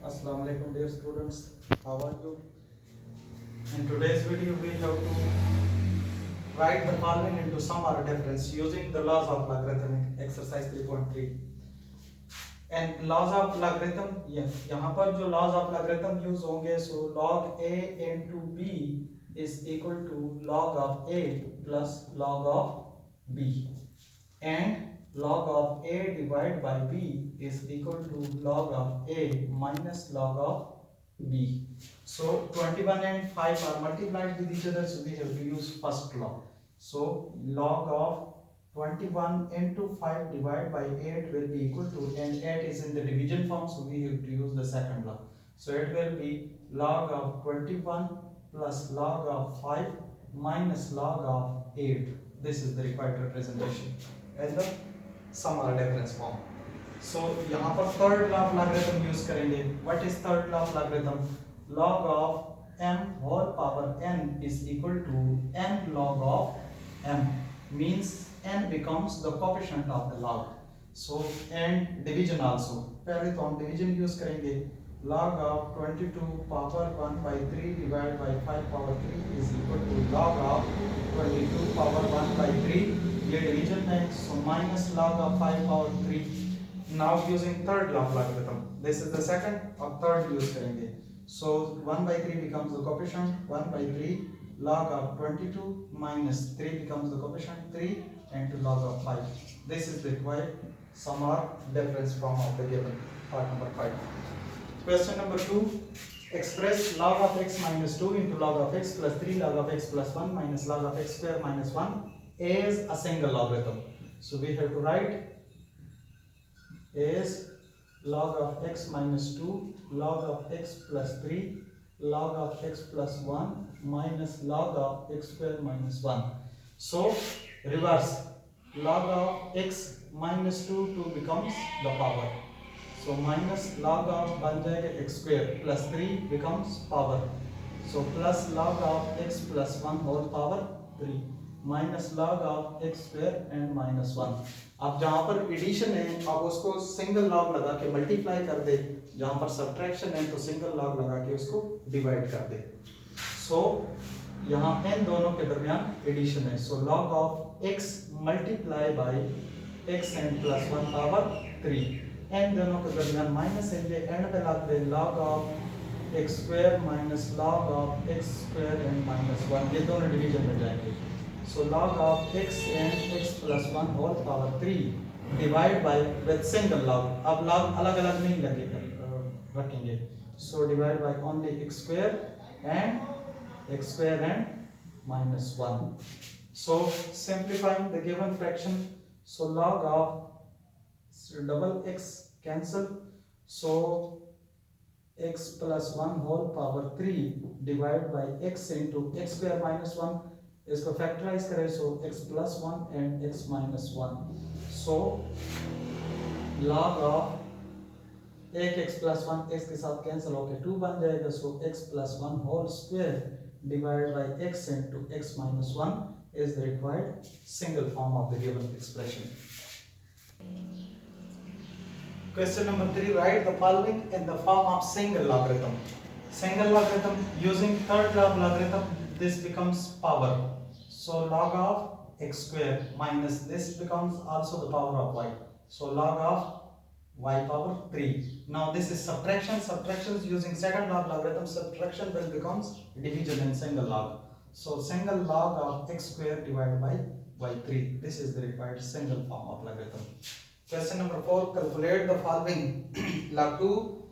Assalamu alaikum dear students, how are you? In today's video we have to write the following into sum or difference using the laws of logarithm exercise 3.3 and laws of logarithm यहाँ पर जो laws of logarithm use होंगे so log a into b is equal to log of a plus log of b and log of a divided by b is equal to log of a minus log of b. So 21 and 5 are multiplied with each other, so we have to use first law. So log of 21 into 5 divided by 8 will be equal to, and 8 is in the division form, so we have to use the second law. So it will be log of 21 plus log of 5 minus log of 8. This is the required representation as the sum or difference form. So यहाँ पर third law of logarithm use करेंगे. What is third law of logarithm? Log of m whole power n is equal to n log of m, means n becomes the coefficient of the log. So and division also. पहले तो हम division use करेंगे. Log of 22 power 1 by 3 divided by 5 power 3 is equal to log of 22 power 1 by 3. ये division है, so minus log of 5 power 3. Now using third law of logarithm. This is the second और third use करेंगे. So 1 by 3 becomes the coefficient. 1 by 3 log of 22 minus 3 becomes the coefficient 3 into log of 5. This is the required sum or difference form of the given part number 5. Question number 2. Express log of x minus 2 into log of x plus 3 log of x plus 1 minus log of x square minus 1 is a single logarithm. So we have to write is log of x minus 2 log of x plus 3 log of x plus 1 minus log of x square minus 1. So reverse, log of x minus 2 becomes the power. So minus log of बन जाएगा x square plus 3 becomes power. So plus log of x plus 1 whole power 3 minus log of x square and minus 1. अब जहाँ पर addition है आप उसको single log लगा के मल्टीप्लाई कर दे, जहाँ पर सब्ट्रैक्शन है तो सिंगल लॉग लगा के उसको डिवाइड कर दे. सो यहाँ इन दोनों के दरमियान एडिशन है. So log of x multiply by x and plus 1 power 3. And दोनों के दरमियान माइनस है, ये एंड पे लग दे log of x square minus log of x square and minus 1. ये दोनों डिवीजन में जाएंगे. So log of x and x plus 1 whole power 3 divide by with single log. अब log अलग अलग नहीं लगेगा रखेंगे. So divide by only x square and minus 1. So simplifying the given fraction. So log of double x cancel. So x plus 1 whole power 3 divided by x into x square minus 1. इसको factorise करें. सो x plus 1 and x minus 1. So log of एक x plus 1 x के साथ cancel होकर 2 बन जाएगा. सो x plus 1 whole square divided by x into x minus 1 is the required single form of the given expression. Question number 3. Write the following in the form of single logarithm. Single logarithm using third law of logarithm, this becomes power. So log of x square minus this becomes also the power of y. So log of y power 3. Now this is subtraction. Subtractions using second law of logarithm, subtraction will becomes division in single log. So single log of x square divided by y3. This is the required single form of logarithm. Question number 4. Calculate the following. Log 2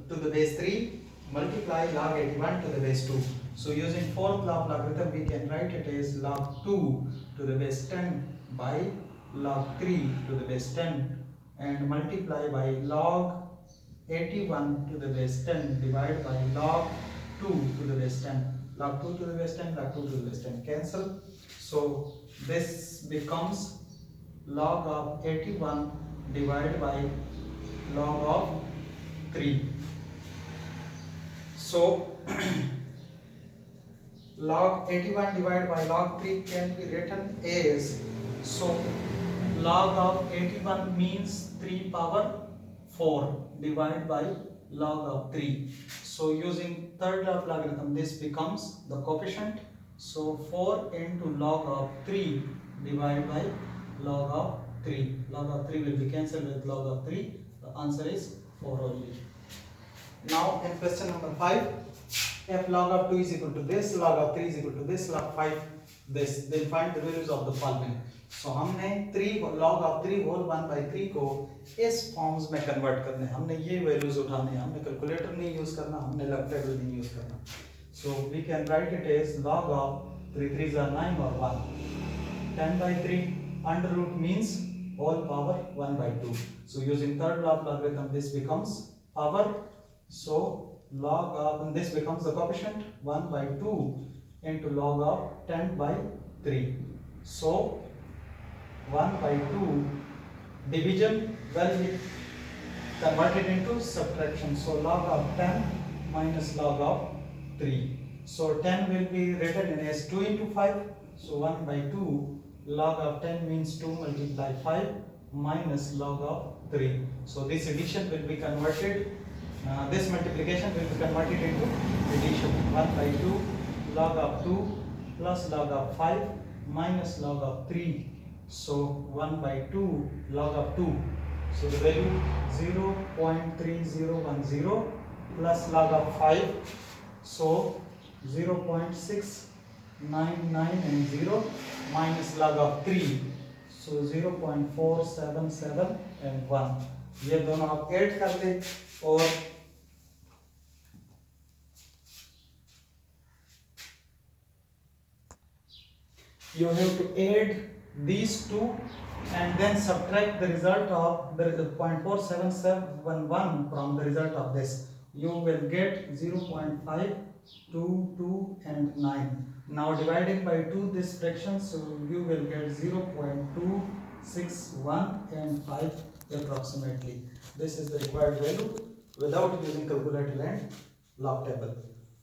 to the base 3 multiply log 81 to the base 2. So using fourth law of logarithm we can write it as log 2 to the base 10 by log 3 to the base 10 and multiply by log 81 to the base 10 divided by log 2 to the base 10. Log 2 to the base 10, log 2 to the base 10 cancel. So this becomes log of 81 divided by log of 3. So log 81 divided by log 3 can be written as, so log of 81 means 3 power 4 divided by log of 3. So using third law of logarithm, this becomes the coefficient. So 4 into log of 3 divided by log of 3. Log of 3 will be cancelled with log of 3. The answer is 4 only. Now in question number 5, if log of 2 is equal to this, log of 3 is equal to this, log 5 this, then find the values of the following. So हमने 3 log of 3 whole 1 by 3 को इस forms में convert करने, हमने ये values उठाने, हमने calculator नहीं यूज करना, हमने लॉग टेबल नहीं यूज करना. So we can write it as log of 3 3s are 9 or 1. 10 by 3 under root means whole power 1 by 2. So using third law of logarithm, this becomes power. So log of, and this becomes the coefficient 1 by 2 into log of 10 by 3. So 1 by 2 division, well, we converted into subtraction. So log of 10 minus log of 3. So 10 will be written as 2 into 5. So 1 by 2 log of 10 means 2 multiply 5 minus log of 3. So this addition will be converted. This multiplication will be converted into addition. 1 by 2 log of 2 plus log of 5 minus log of 3. So 1 by 2 log of 2. So the value 0.3010 plus log of 5. So 0.6990 minus log of 3. So 0.477 and 1. ये दोनों आप add कर ले और you have to add these two and then subtract the result of the 0.4771 from the result of this. You will get 0.5, 2, 2 and 9. Now dividing by 2 this fraction, so you will get 0.261 and 5 approximately. This is the required value without using calculator and log table.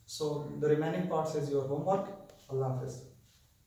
So the remaining parts is your homework. Allah Hafiz.